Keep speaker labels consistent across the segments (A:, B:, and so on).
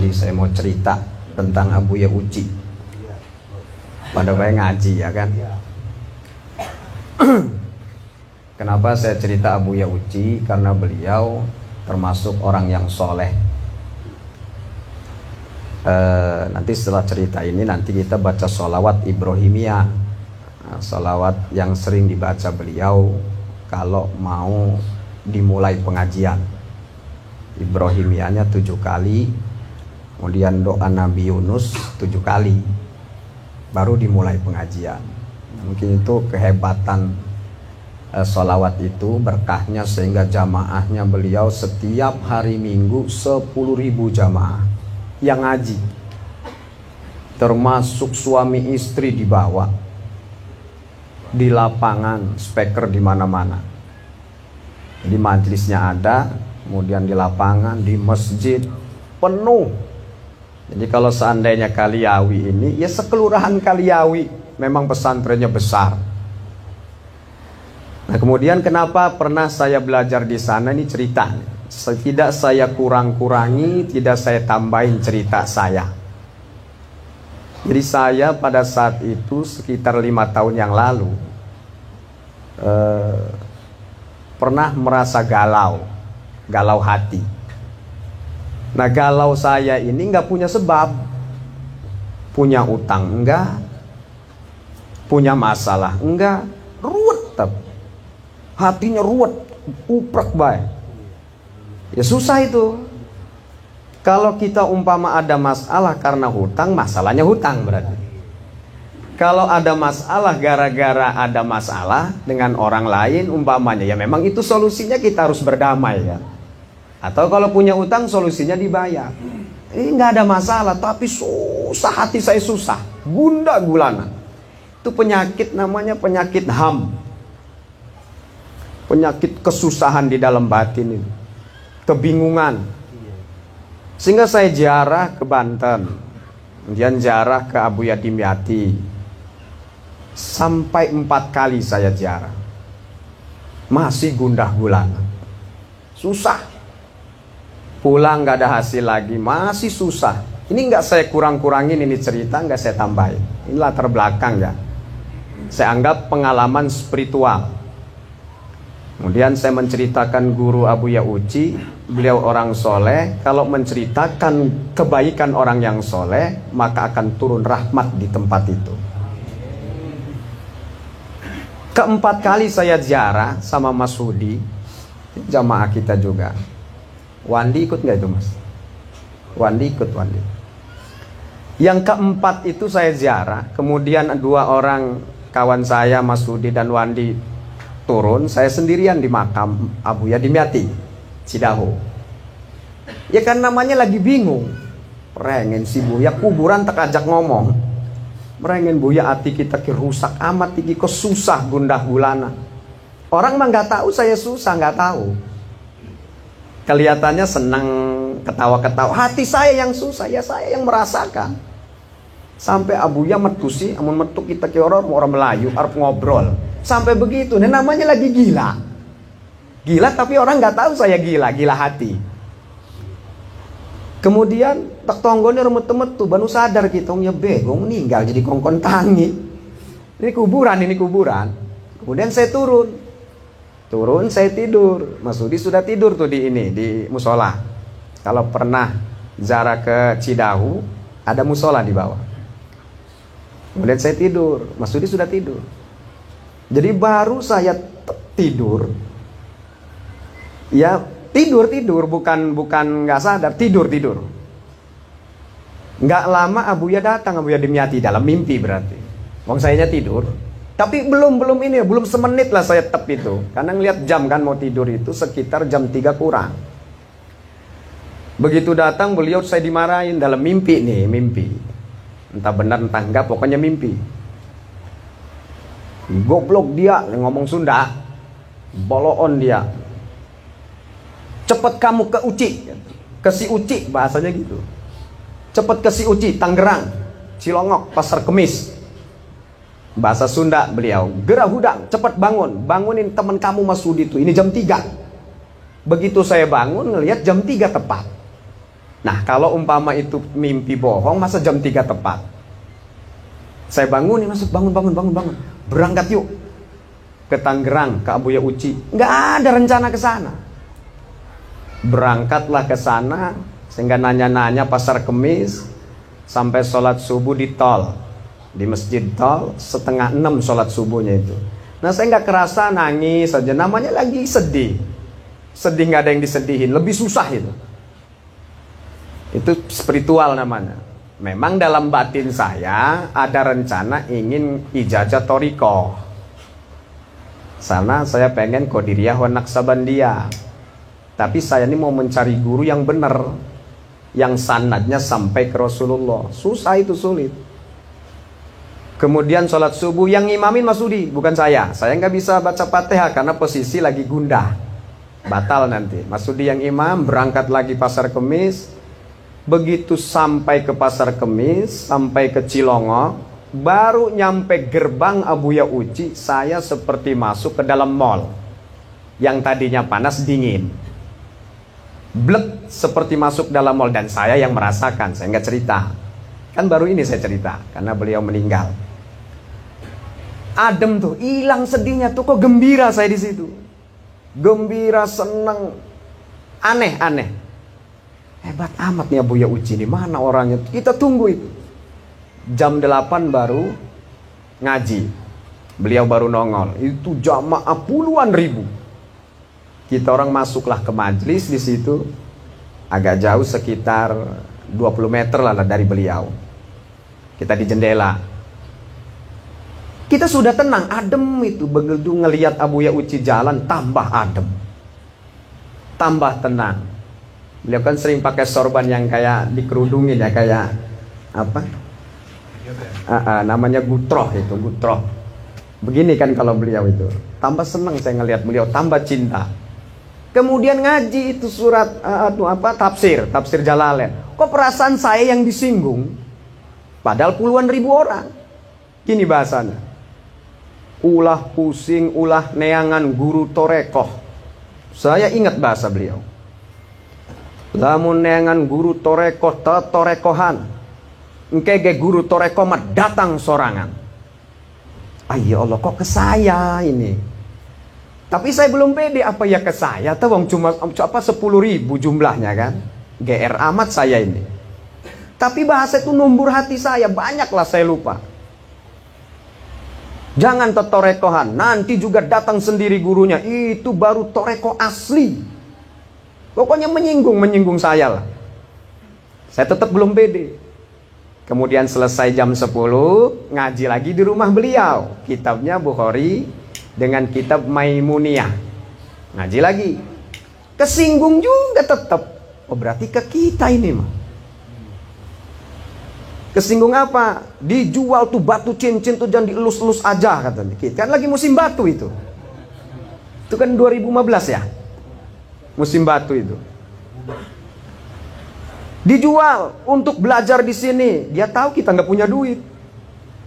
A: Jadi saya mau cerita tentang Abuya Uci. Pada baik ngaji ya kan. Kenapa saya cerita Abuya Uci? Karena beliau termasuk orang yang soleh. Nanti setelah cerita ini nanti kita baca sholawat Ibrahimiyah, sholawat yang sering dibaca beliau kalau mau dimulai pengajian. Ibrahimiyahnya 7 kali, kemudian doa Nabi Yunus 7 kali, baru dimulai pengajian. Mungkin itu kehebatan sholawat itu, berkahnya, sehingga jamaahnya beliau setiap hari Minggu 10.000 jamaah yang ngaji, termasuk suami istri dibawa di lapangan, speaker di mana-mana. Jadi majelisnya ada, kemudian di lapangan, di masjid penuh. Jadi kalau seandainya Kaliawi ini, ya sekelurahan Kaliawi, memang pesantrennya besar. Nah kemudian kenapa pernah saya belajar di sana, ini cerita. Tidak saya kurang-kurangi, tidak saya tambahin cerita saya. Jadi saya pada saat itu sekitar 5 tahun yang lalu pernah merasa galau hati. Nah galau saya ini nggak punya sebab. Punya utang enggak, punya masalah enggak, ruwet, hatinya ruwet, uprek baik. Ya susah itu. Kalau kita umpama ada masalah karena hutang, masalahnya hutang berarti. Kalau ada masalah gara-gara ada masalah dengan orang lain umpamanya, ya memang itu solusinya kita harus berdamai ya. Atau kalau punya hutang solusinya dibayar. Ini nggak ada masalah, tapi susah, hati saya susah, gundah gulana. Itu penyakit, namanya penyakit ham, penyakit kesusahan di dalam batin itu, kebingungan. Sehingga saya ziarah ke Banten, kemudian ziarah ke Abuya Dimyati, sampai 4 kali saya ziarah, masih gundah gulana, susah. Pulang nggak ada hasil lagi, masih susah. Ini nggak saya kurang-kurangin, ini cerita nggak saya tambahin. Ini latar belakang ya. Saya anggap pengalaman spiritual. Kemudian saya menceritakan guru Abuya Uci, beliau orang soleh. Kalau menceritakan kebaikan orang yang soleh, maka akan turun rahmat di tempat itu. Keempat kali saya ziarah sama Mas Hudi, jamaah kita juga. Wandi ikut nggak itu Mas? Wandi ikut, Wandi. Yang keempat itu saya ziarah, kemudian 2 orang kawan saya, Mas Hudi dan Wandi, turun, saya sendirian di makam Abuya Dimyati, Cidahu. Ya kan namanya lagi bingung. Merengen si Buya, kuburan tak ajak ngomong. Merengen Buya, hati kita ki rusak amat, iki kesusah gundah gulana. Orang mah nggak tahu saya susah, nggak tahu. Kelihatannya senang, ketawa-ketawa. Hati saya yang susah, ya saya yang merasakan. Sampai Abuya metusi, amun metuk kita ki orang Melayu, arep ngobrol. Sampai begitu, nah namanya lagi gila. Gila tapi orang nggak tahu saya gila, gila hati. Kemudian tak tonggone remet-metu, baru sadar kita, ya begong ninggal jadi kongkon tangi. Ini kuburan. Kemudian saya turun saya tidur. Mas Hudi sudah tidur tuh di musola. Kalau pernah ziarah ke Cidahu, ada musola di bawah. Kemudian saya tidur, Mas Hudi sudah tidur. Jadi baru saya tidur, ya tidur bukan nggak sadar, tidur. Nggak lama Abuya datang, Abuya Dimyati dalam mimpi berarti. Wong sayanya tidur, tapi belum semenit lah saya tep itu, karena ngeliat jam kan mau tidur itu sekitar jam 3 kurang. Begitu datang beliau, saya dimarahin dalam mimpi nih, entah benar entah enggak, pokoknya mimpi. Goblok dia, ngomong Sunda, boloon dia. Cepet kamu ke Uci, ke si Uci, bahasanya gitu. Cepet ke si Uci, Tangerang, Cilongok, Pasar Kemis. Bahasa Sunda beliau, gerah hudang, cepet bangunin teman kamu Mas Hudi itu, ini jam 3. Begitu saya bangun, ngelihat jam 3 tepat. Nah, kalau umpama itu mimpi bohong, masa jam 3 tepat? Saya bangun nih, masuk bangun. Berangkat yuk ke Tangerang, ke Abuya Uci. Nggak ada rencana ke sana. Berangkatlah ke sana, sehingga nanya-nanya Pasar Kemis, sampai sholat subuh di tol, di masjid tol, 5:30 sholat subuhnya itu. Nah, saya nggak kerasa nangis saja, namanya lagi sedih nggak ada yang disedihin, lebih susah itu. Itu spiritual namanya. Memang dalam batin saya ada rencana ingin ijazah thoriqoh. Sana saya pengen Qadiriyah wa Naqsabandiyah. Tapi saya ini mau mencari guru yang benar, yang sanadnya sampai ke Rasulullah. Susah itu, sulit. Kemudian sholat subuh yang imamin Mas Udi, bukan saya. Saya nggak bisa baca Fatihah karena posisi lagi gundah, batal nanti. Mas Udi yang imam, berangkat lagi Pasar Kemis. Begitu sampai ke Pasar Kemis, sampai ke Cilongo, baru nyampe gerbang Abuya Uci, saya seperti masuk ke dalam mall. Yang tadinya panas dingin, blek, seperti masuk dalam mall. Dan saya yang merasakan, saya nggak cerita. Kan baru ini saya cerita, karena beliau meninggal. Adem tuh, hilang sedihnya tuh, kok gembira saya di situ. Gembira, seneng, aneh. Hebat amat nih Abuya Uci ini, mana orangnya? Kita tunggu itu. Jam 8 baru ngaji. Beliau baru nongol. Itu jamaah puluhan ribu. Kita orang masuklah ke majelis di situ. Agak jauh, sekitar 20 meter lah dari beliau. Kita di jendela. Kita sudah tenang, adem itu. Begitu ngelihat Abuya Uci jalan, tambah adem, tambah tenang. Beliau kan sering pakai sorban yang kayak dikerudungin ya, kayak apa? Namanya gutroh itu, gutroh. Begini kan kalau beliau itu. Tambah senang saya ngelihat beliau, tambah cinta. Kemudian ngaji itu surat tafsir Jalalain. Kok perasaan saya yang disinggung? Padahal puluhan ribu orang. Gini bahasanya. Ulah pusing, ulah neangan guru torekoh. Saya ingat bahasa beliau. Lamun neangan guru torekoh torekohan, engkege guru torekoh mah datang sorangan. Ya Allah, kok ke saya ini? Tapi saya belum pede, apa ya ke saya? Tahu cuma 10.000 jumlahnya kan? GR amat saya ini. Tapi bahasa itu numbur hati saya, banyaklah saya lupa. Jangan torekohan, nanti juga datang sendiri gurunya. Itu baru torekoh asli. Pokoknya menyinggung saya lah. Saya tetap belum pede. Kemudian selesai jam 10, ngaji lagi di rumah beliau. Kitabnya Bukhari dengan kitab Maimuniyah. Ngaji lagi. Kesinggung juga tetap. Oh, berarti ke kita ini mah. Kesinggung apa? Dijual tuh batu cincin tuh, jangan dielus-elus aja katanya. Kan lagi musim batu itu. Itu kan 2015 ya. Musim batu itu. Dijual untuk belajar di sini. Dia tahu kita nggak punya duit.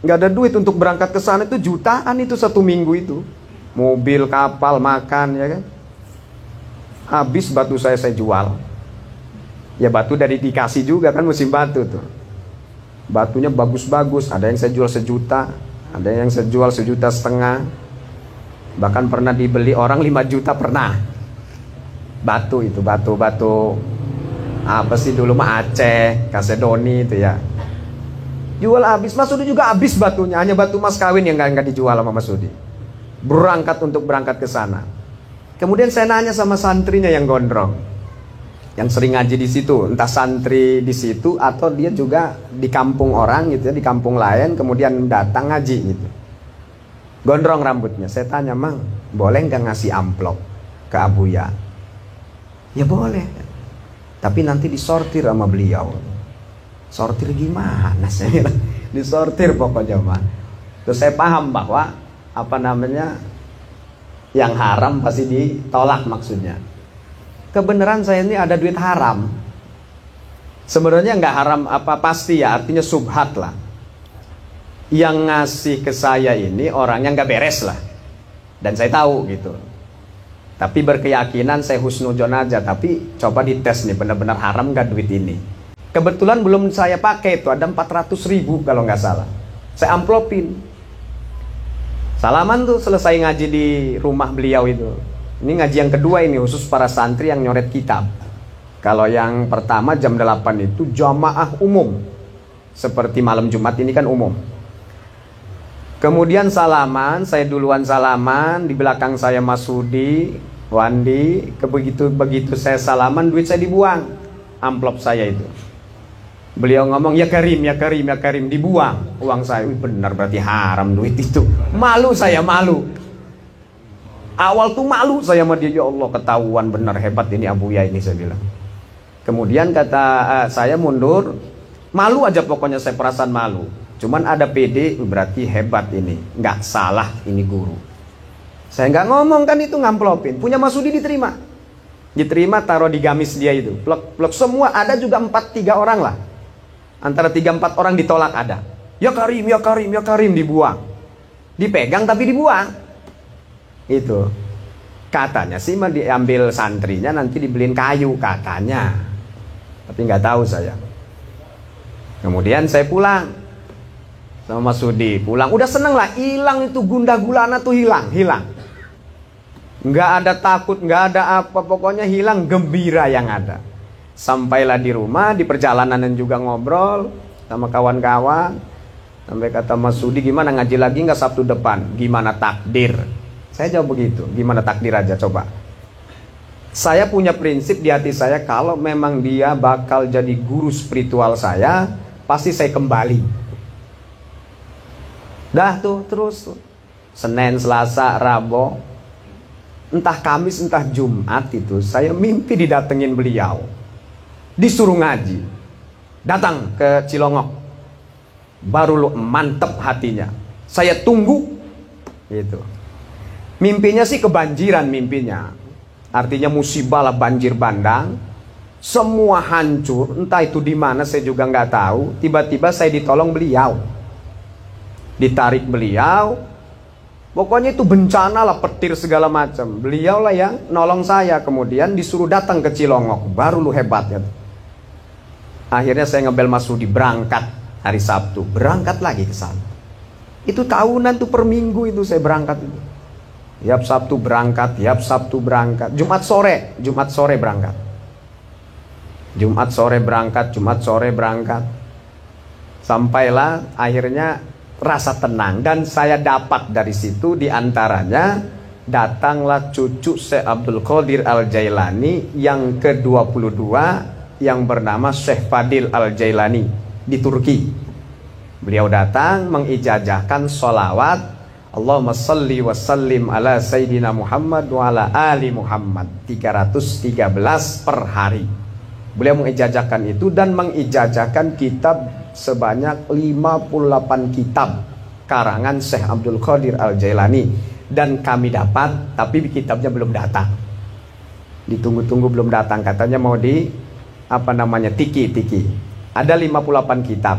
A: Nggak ada duit untuk berangkat ke sana, itu jutaan itu 1 minggu itu. Mobil, kapal, makan, ya kan. Habis batu saya jual. Ya batu dari dikasih juga kan musim batu tuh. Batunya bagus-bagus. Ada yang saya jual 1 juta, ada yang saya jual 1,5 juta. Bahkan pernah dibeli orang 5 juta pernah. Batu itu, batu apa sih dulu mah Aceh, Kasedoni itu ya. Jual habis, Mas Sudi juga habis batunya. Hanya batu mas kawin yang nggak dijual sama Mas Sudi. Berangkat ke sana. Kemudian saya nanya sama santrinya yang gondrong, yang sering ngaji di situ, entah santri di situ atau dia juga di kampung orang gitu ya, di kampung lain, kemudian datang ngaji gitu. Gondrong rambutnya. Saya tanya, Mang, boleh nggak ngasih amplop ke Abuya? Ya boleh, tapi nanti disortir sama beliau. Sortir gimana saya? Disortir pokoknya mah. Terus saya paham bahwa yang haram pasti ditolak maksudnya. Kebenaran saya ini ada duit haram. Sebenarnya nggak haram pasti ya, artinya subhat lah. Yang ngasih ke saya ini orangnya nggak beres lah, dan saya tahu gitu. Tapi berkeyakinan saya husnuzon aja. Tapi coba dites nih, benar-benar haram nggak duit ini. Kebetulan belum saya pakai, itu ada 400.000 kalau nggak salah. Saya amplopin. Salaman tuh selesai ngaji di rumah beliau itu. Ini ngaji yang kedua ini, khusus para santri yang nyoret kitab. Kalau yang pertama jam 8 itu jamaah umum. Seperti malam Jumat ini kan umum. Kemudian salaman, saya duluan salaman, di belakang saya Mas Hudi, Wandi. Begitu saya salaman, duit saya dibuang. Amplop saya itu. Beliau ngomong, ya Karim, ya Karim, ya Karim, dibuang uang saya. Wih, benar berarti haram duit itu. Malu saya, malu. Awal tuh malu saya sama dia, ya Allah ketahuan benar hebat ini Abuya ini, saya bilang. Kemudian kata saya mundur, malu aja pokoknya, saya perasaan malu. Cuman ada PD, berarti hebat ini, nggak salah ini guru. Saya nggak ngomong kan itu, ngamplopin. Punya Mas Sudi diterima, taruh di gamis dia itu. Plek semua, ada juga 4-3 orang lah. Antara 3-4 orang ditolak ada. Ya Karim, ya Karim, ya Karim, dibuang. Dipegang tapi dibuang. Itu. Katanya sih mah diambil santrinya, nanti dibeliin kayu katanya. Tapi nggak tahu saya. Kemudian saya pulang sama Mas Sudi, pulang. Udah seneng lah, hilang itu gundah gulana tuh, hilang. Nggak ada takut, nggak ada apa, pokoknya hilang, gembira yang ada. Sampailah di rumah, di perjalanan juga ngobrol sama kawan-kawan. Sampai kata Mas Sudi, gimana ngaji lagi nggak Sabtu depan? Gimana takdir? Saya jawab begitu, gimana takdir aja coba. Saya punya prinsip di hati saya, kalau memang dia bakal jadi guru spiritual saya, pasti saya kembali. Dah tuh, terus tuh. Senin, Selasa, Rabu, entah Kamis, entah Jumat itu, saya mimpi didatengin beliau. Disuruh ngaji, datang ke Cilongok, baru lu mantep hatinya. Saya tunggu, gitu. Mimpinya sih kebanjiran mimpinya, artinya musibah lah, banjir bandang, semua hancur. Entah itu di mana saya juga nggak tahu. Tiba-tiba saya ditolong beliau, ditarik beliau. Pokoknya itu bencana lah, petir segala macam. Beliau lah yang nolong saya. Kemudian disuruh datang ke Cilongok, baru lu hebat ya. Akhirnya saya ngebel Mas Sudi, berangkat hari Sabtu, berangkat lagi ke sana. Itu tahunan tuh, per minggu itu saya berangkat itu. Tiap Sabtu berangkat, tiap Sabtu berangkat. Jumat sore berangkat. Jumat sore berangkat, Jumat sore berangkat. Sampailah akhirnya rasa tenang, dan saya dapat dari situ, diantaranya datanglah cucu Syekh Abdul Qadir Al-Jailani yang ke-22, yang bernama Syekh Fadil Al-Jailani di Turki. Beliau datang mengijazahkan sholawat Allahumma salli wa sallim ala Sayyidina Muhammad wa ala ali Muhammad 313 per hari. Beliau mengijazahkan itu dan mengijazahkan kitab sebanyak 58 kitab karangan Syekh Abdul Qadir Al-Jailani. Dan kami dapat, tapi kitabnya belum datang. Ditunggu-tunggu belum datang, katanya mau tiki. Ada 58 kitab.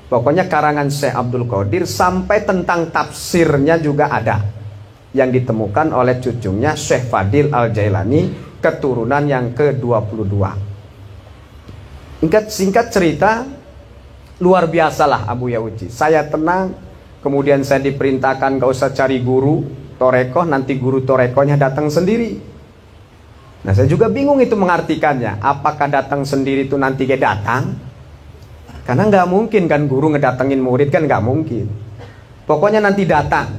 A: Pokoknya karangan Syekh Abdul Qadir sampai tentang tafsirnya juga ada, yang ditemukan oleh cucunya Syekh Fadil Al-Jailani, keturunan yang ke-22. Singkat cerita, luar biasalah Abuya Uji. Saya tenang, kemudian saya diperintahkan gak usah cari guru torekoh, nanti guru torekohnya datang sendiri. Nah saya juga bingung itu mengartikannya. Apakah datang sendiri itu nanti kayak datang? Karena nggak mungkin kan guru ngedatengin murid, kan nggak mungkin. Pokoknya nanti datang,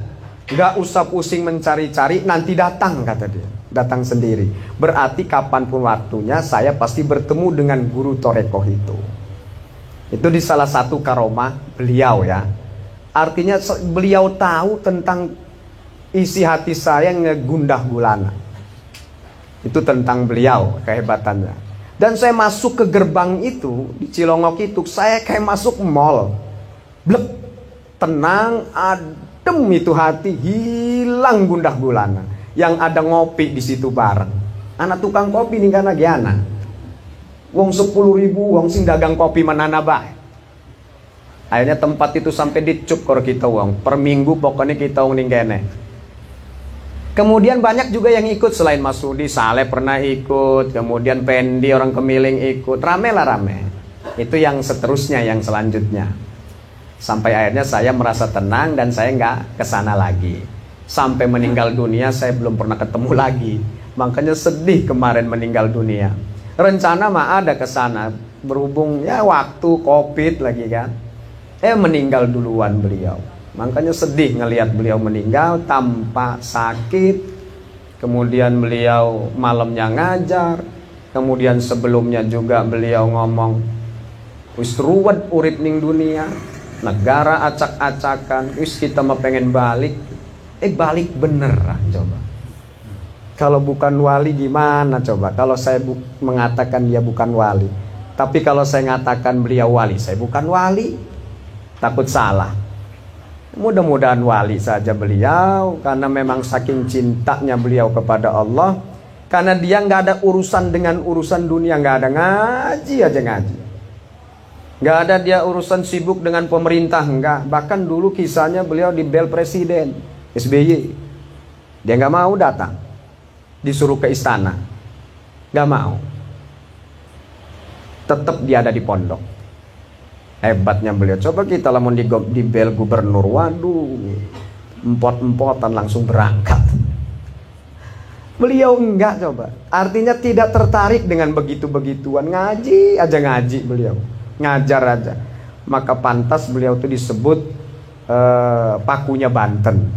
A: nggak usah pusing mencari-cari, nanti datang kata dia. Datang sendiri. Berarti kapanpun waktunya saya pasti bertemu dengan guru torekoh itu. Itu di salah satu karomah beliau ya. Artinya beliau tahu tentang isi hati saya yang ngegundah gulana. Itu tentang beliau, kehebatannya. Dan saya masuk ke gerbang itu, di Cilongok itu, saya kayak masuk mall. Blek, tenang, adem itu hati, hilang gundah gulana. Yang ada ngopi di situ bareng. Anak tukang kopi nih kan lagi anak. Wong 10.000, wong sing dagang kopi manana bae. Akhirnya tempat itu sampai dicup kalau kita wong. Per minggu pokoknya kita wong ning kene. Kemudian banyak juga yang ikut selain Mas Rudi, Saleh pernah ikut, kemudian Pendi orang Kemiling ikut, rame lah rame. Itu yang seterusnya, yang selanjutnya. Sampai akhirnya saya merasa tenang dan saya nggak kesana lagi. Sampai meninggal dunia saya belum pernah ketemu lagi. Makanya sedih kemarin meninggal dunia. Rencana mah ada kesana, berhubung ya waktu Covid lagi kan. Meninggal duluan beliau. Makanya sedih ngelihat beliau meninggal tanpa sakit. Kemudian beliau malamnya ngajar. Kemudian sebelumnya juga beliau ngomong, wis ruwet urip ning dunia, negara acak-acakan, wis kita mah pengen balik. Balik beneran coba. Kalau bukan wali gimana coba? Kalau saya mengatakan dia bukan wali, tapi kalau saya mengatakan beliau wali, saya bukan wali. Takut salah. Mudah-mudahan wali saja beliau, karena memang saking cintanya beliau kepada Allah. Karena dia nggak ada urusan dengan urusan dunia, nggak ada, ngaji aja ngaji. Nggak ada dia urusan sibuk dengan pemerintah, nggak. Bahkan dulu kisahnya beliau di bel presiden SBY, dia nggak mau datang, disuruh ke istana, nggak mau. Tetap dia ada di pondok. Hebatnya beliau. Coba kita lamun di bel gubernur, waduh, empot-empotan langsung berangkat. Beliau enggak coba. Artinya tidak tertarik dengan begitu-begituan. Ngaji aja ngaji beliau. Ngajar aja. Maka pantas beliau itu disebut pakunya Banten.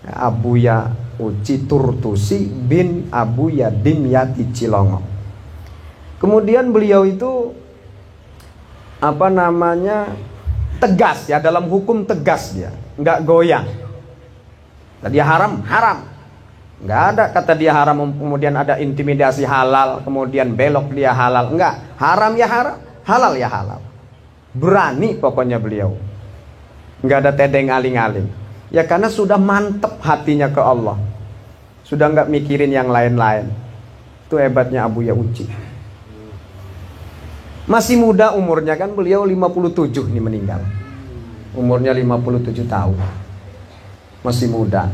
A: Abuya Uci Turtusi bin Abuya Dimyati Cilongo. Kemudian beliau itu tegas ya, dalam hukum tegas dia, nggak goyang. Dia haram, haram. Nggak ada kata dia haram, kemudian ada intimidasi halal, kemudian belok dia halal. Nggak, haram ya haram, halal ya halal. Berani pokoknya beliau. Nggak ada tedeng aling-aling. Ya karena sudah mantep hatinya ke Allah. Sudah nggak mikirin yang lain-lain. Itu hebatnya Abuya Uci. Masih muda umurnya kan, beliau 57 nih meninggal. Umurnya 57 tahun. Masih muda.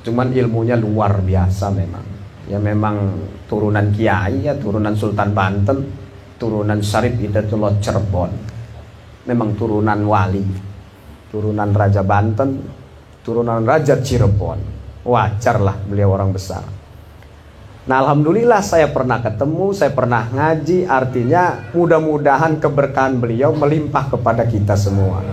A: Cuman ilmunya luar biasa memang. Ya memang turunan kiai ya, turunan Sultan Banten, turunan Syarif Hidayatullah Cirebon. Memang turunan wali. Turunan Raja Banten, turunan Raja Cirebon. Wajarlah beliau orang besar. Nah alhamdulillah saya pernah ketemu, saya pernah ngaji. Artinya mudah-mudahan keberkahan beliau melimpah kepada kita semua.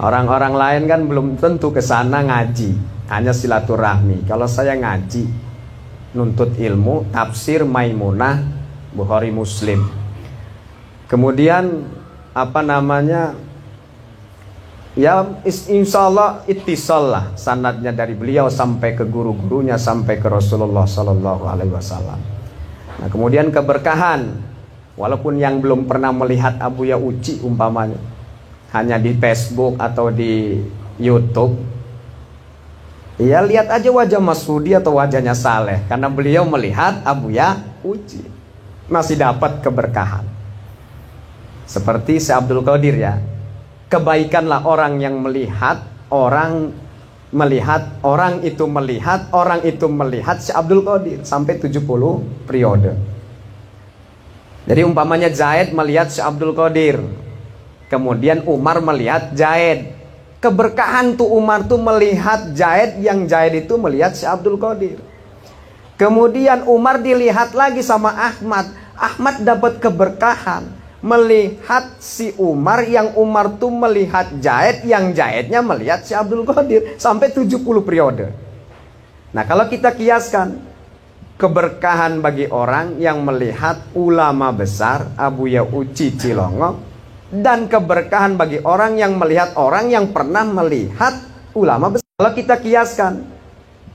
A: Orang-orang lain kan belum tentu ke sana ngaji, hanya silaturahmi. Kalau saya ngaji, nuntut ilmu, tafsir Maimunah, Bukhari Muslim. Kemudian ya insya Allah ittisal lah sanadnya dari beliau sampai ke guru-gurunya, sampai ke Rasulullah Sallallahu Alaihi Wasallam. Nah kemudian keberkahan, walaupun yang belum pernah melihat Abuya Uci umpamanya, hanya di Facebook atau di YouTube, ya lihat aja wajah Mas Rudi atau wajahnya Saleh, karena beliau melihat Abuya Uci, masih dapat keberkahan. Seperti Syekh Abdul Qadir ya. Kebaikanlah orang yang melihat, orang itu melihat Syekh Abdul Qadir sampai 70 periode. Jadi umpamanya Zaid melihat Syekh Abdul Qadir, kemudian Umar melihat Zaid. Keberkahan tuh Umar tuh melihat Zaid, yang Zaid itu melihat Syekh Abdul Qadir. Kemudian Umar dilihat lagi sama Ahmad, Ahmad dapat keberkahan melihat si Umar, yang Umar tuh melihat Zaid, yang Zaidnya melihat si Abdul Qadir sampai 70 periode. Nah kalau kita kiaskan, keberkahan bagi orang yang melihat ulama besar Abuya Uci Cilongo, dan keberkahan bagi orang yang melihat orang yang pernah melihat ulama besar. Kalau kita kiaskan,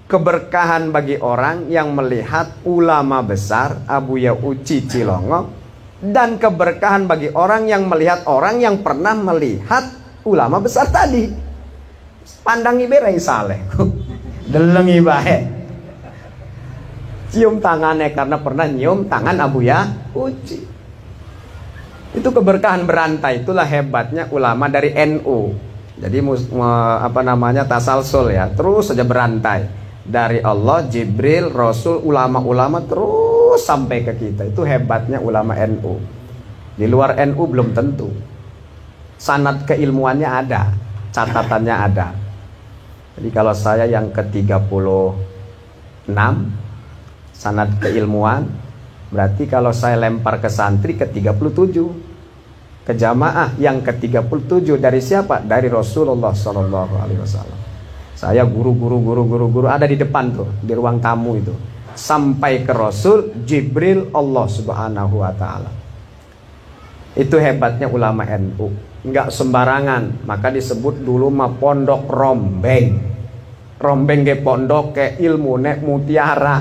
A: keberkahan bagi orang yang melihat ulama besar Abuya Uci Cilongo, dan keberkahan bagi orang yang melihat orang yang pernah melihat ulama besar tadi. Pandangi bereng Saleh, delengi bae, cium tangannya karena pernah nyium tangan Abuya Uci. Itu keberkahan berantai. Itulah hebatnya ulama dari NU. Jadi tasalsul ya, terus saja berantai Dari Allah, Jibril, Rasul, ulama-ulama terus sampai ke kita. Itu hebatnya ulama NU. Di luar NU belum tentu. Sanad keilmuannya ada, catatannya ada. Jadi kalau saya yang ke-36 sanad keilmuan, berarti kalau saya lempar ke santri ke-37, ke jamaah yang ke-37 dari siapa? Dari Rasulullah SAW. Saya guru ada di depan tuh, di ruang tamu itu. Sampai ke Rasul, Jibril, Allah Subhanahu wa ta'ala. Itu hebatnya ulama NU. Enggak sembarangan, maka disebut dulu mah pondok rombeng. Rombeng ke pondok ke ilmu nek mutiara.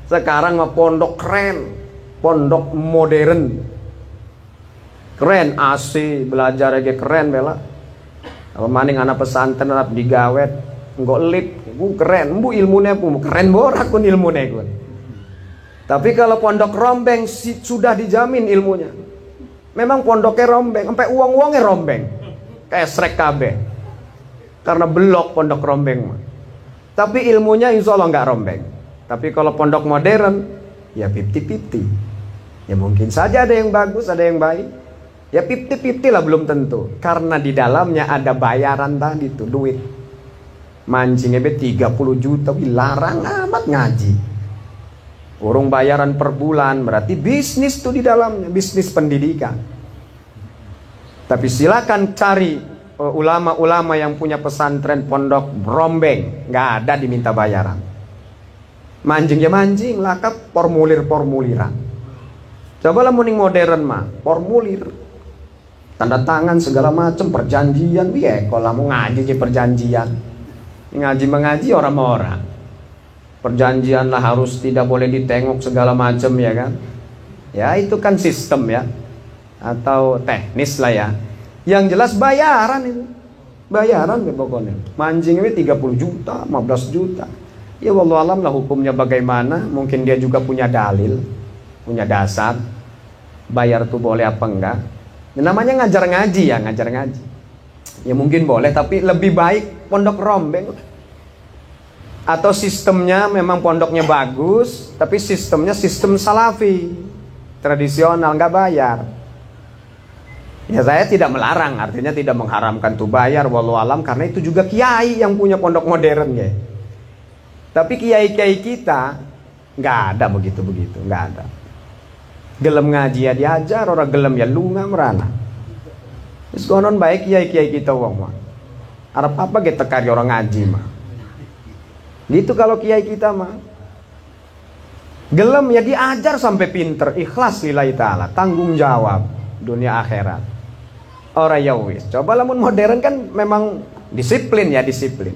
A: Sekarang mah pondok keren, pondok modern. Keren AC, belajar aja keren bela. Kalau maning anak pesantren anak digawet, enggak lip, bu keren, bu ilmunya bu keren borak kun ilmunya kun. Tapi kalau pondok rombeng sudah dijamin ilmunya. Memang pondoknya rombeng, sampai uang-uangnya rombeng, kayak srek kabeh. Karena belok pondok rombeng. Tapi ilmunya insya Allah nggak rombeng. Tapi kalau pondok modern, ya 50-50. Ya mungkin saja ada yang bagus, ada yang baik. Ya 50-50 lah, belum tentu. Karena di dalamnya ada bayaran tadi tuh, duit. Mancingnya 30 juta, larang amat ngaji. Urung bayaran per bulan, berarti bisnis tuh di dalamnya, bisnis pendidikan. Tapi silakan cari ulama-ulama yang punya pesantren pondok rombeng, nggak ada diminta bayaran. Mancing ya mancing, lakap formulir-formuliran. Cobalah muning modern mah, formulir, tanda tangan segala macam, perjanjian, kalau mau ngaji aja perjanjian, ngaji mengaji orang-orang. Perjanjian lah harus tidak boleh ditengok segala macam ya kan. Ya itu kan sistem ya, atau teknis lah ya. Yang jelas bayaran itu, bayaran ya pokoknya. Mancing ini 30 juta, 15 juta. Ya wallahualam lah hukumnya bagaimana. Mungkin dia juga punya dalil, punya dasar. Bayar tuh boleh apa enggak. Ya, namanya ngajar ngaji ya, ngajar ngaji. Ya mungkin boleh, tapi lebih baik pondok rombeng. Atau sistemnya memang pondoknya bagus, tapi sistemnya sistem salafi, tradisional, nggak bayar. Ya saya tidak melarang, artinya tidak mengharamkan tuh bayar, wallahualam, karena itu juga kiai yang punya pondok modern ya. Tapi kiai-kiai kita nggak ada begitu-begitu, nggak ada. Gelem ngaji ya diajar, orang gelem ya lunga merana. Terus konon baik kiai-kiai kita wong mah. Arep apa kita kari orang ngaji mah. Gitu kalau kiai kita mah. Gelem ya diajar sampai pinter, ikhlas lillahi ta'ala, tanggung jawab dunia akhirat. Ora ya wis. Coba lamun modern kan memang disiplin ya, disiplin.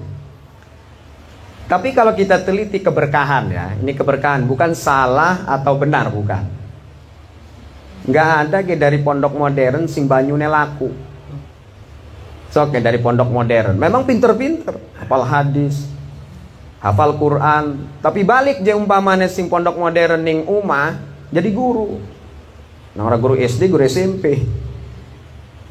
A: Tapi kalau kita teliti keberkahan ya, ini keberkahan bukan salah atau benar, bukan. Nggak ada dari pondok modern sing banyune laku. Sok dari pondok modern memang pinter-pinter, hafal hadis, hafal Quran, tapi balik je umpamane sing pondok modern ning umah jadi guru. Nah orang guru SD, guru SMP.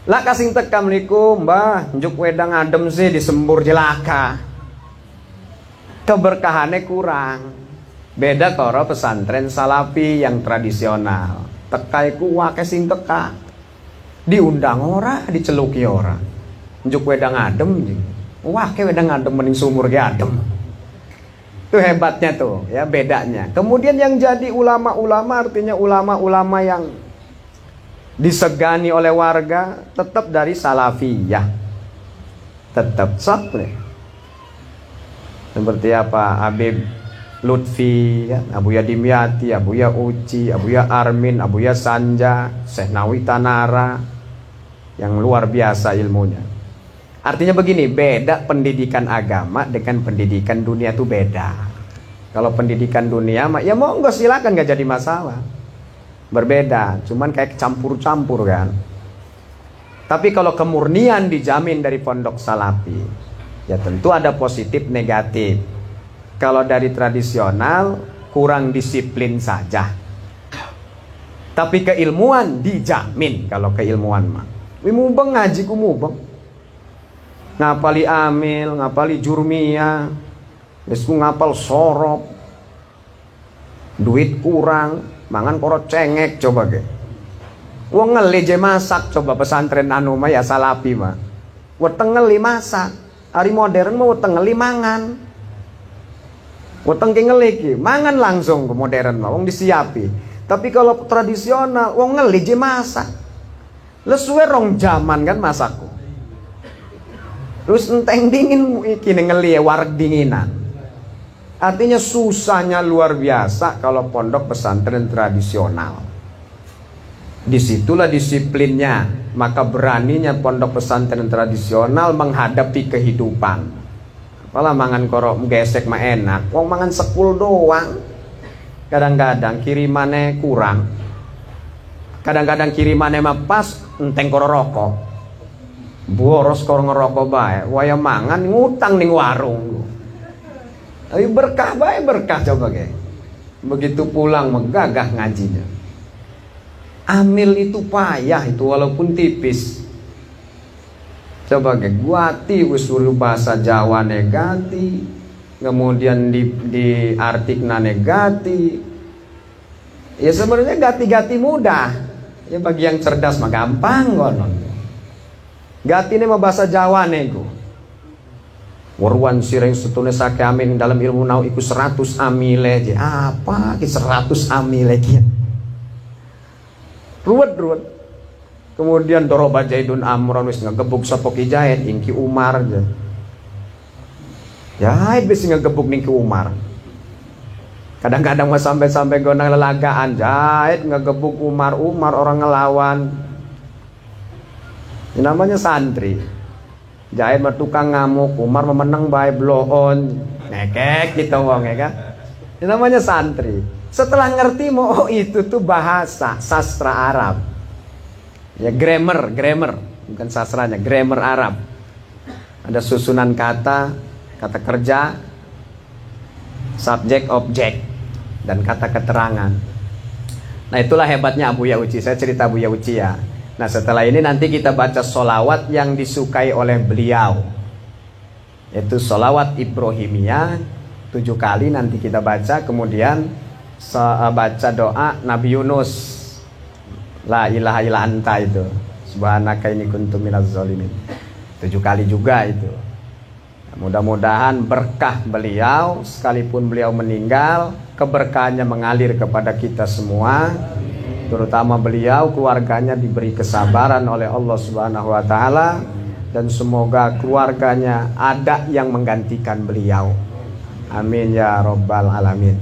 A: Lah kasing tekam niku, Mbah, njuk wedang adem sih disembur jelaka. Keberkahannya kurang. Beda karo pesantren salafi yang tradisional. Tekaiku wake sing teka. Diundang ora, diceluki ora. Njuk wedang adem, wake wedang adem mending sumur ge adem. Itu hebatnya tuh ya, bedanya. Kemudian yang jadi ulama-ulama artinya ulama-ulama yang disegani oleh warga tetap dari salafiyah, tetap satu. Seperti apa Habib Lutfi ya, Abuya Dimyati, Abuya Uci, Abuya Armin, Abuya Sanja, Syekh Nawi Tanara, yang luar biasa ilmunya. Artinya begini, beda pendidikan agama dengan pendidikan dunia itu beda. Kalau pendidikan dunia ya monggo silakan, gak jadi masalah. Berbeda, cuman kayak campur-campur kan. Tapi kalau kemurnian dijamin dari pondok salafi, ya tentu ada positif negatif. Kalau dari tradisional kurang disiplin saja. Tapi keilmuan dijamin. Kalau keilmuan mah mubeng ngaji ku mubeng. Ngapali amil, ngapali jurmiyah, Wis ku ngapal sorop, duit kurang, mangan koro cengek coba ke. Wong ngeli je masak coba pesantren anu mah ya salapi mah. Weteng ngeli masak. Hari modern mah weteng ngeli mangan. Weteng ke ngeli ki, mangan langsung ke modern mah wong disiapi. Tapi kalau tradisional wong ngeli je masak. Lesuwe rong jaman kan masakku. Terus enteng dingin kini ngeli wareg dinginan. Artinya susahnya luar biasa kalau pondok pesantren tradisional. Disitulah disiplinnya. Maka beraninya pondok pesantren tradisional menghadapi kehidupan. Apalah mangan korok gesek mah enak. Wong mangan sekul doang. Kadang-kadang kirimannya kurang. Kadang-kadang kirimannya mah pas enteng korok rokok. Boros korok ngerokok bae. Waya mangan ngutang ning warung. Tapi berkah baik berkah coba ke. Begitu pulang menggagah ngajinya. Amil itu payah itu walaupun tipis. Coba ke guati usul bahasa Jawa negati, kemudian di artikna negati. Ya sebenarnya gati-gati mudah. Ya bagi yang cerdas mah gampang konon. Gati ini mah bahasa Jawa nego. Warwan sireng setune sake amin dalam ilmu nau iku 100 amile aja. Apa ki 100 amile ki? Ruwet. Kemudian doroba Zaidun Amron wis ngegebuk sapa Ki Jahit ingki Umar aja. Jahit wis ngegebuk ning Ki Umar. Kadang-kadang mah sampai gonang lelagaan Jahit ngegebuk Umar orang ngelawan. Ini namanya santri. Jahit mah tukang ngamuk, Umar memenang bae bloon. Nekek gitu wong ya kan. Ini namanya santri. Setelah ngerti mau itu tuh bahasa sastra Arab. Ya grammar, bukan sastranya, grammar Arab. Ada susunan kata kerja, subjek, objek, dan kata keterangan. Nah itulah hebatnya Abuya Uci. Saya cerita Abuya Uci ya. Nah setelah ini nanti kita baca sholawat yang disukai oleh beliau. Yaitu sholawat Ibrahimiyah 7 kali nanti kita baca. Kemudian baca doa Nabi Yunus, La ilaha illa anta itu, Subhanaka inni kuntu minaz zalimin, 7 kali juga itu. Mudah-mudahan berkah beliau, sekalipun beliau meninggal, keberkahannya mengalir kepada kita semua. Terutama beliau, keluarganya diberi kesabaran oleh Allah Subhanahu wa taala, dan semoga keluarganya ada yang menggantikan beliau. Amin ya rabbal alamin.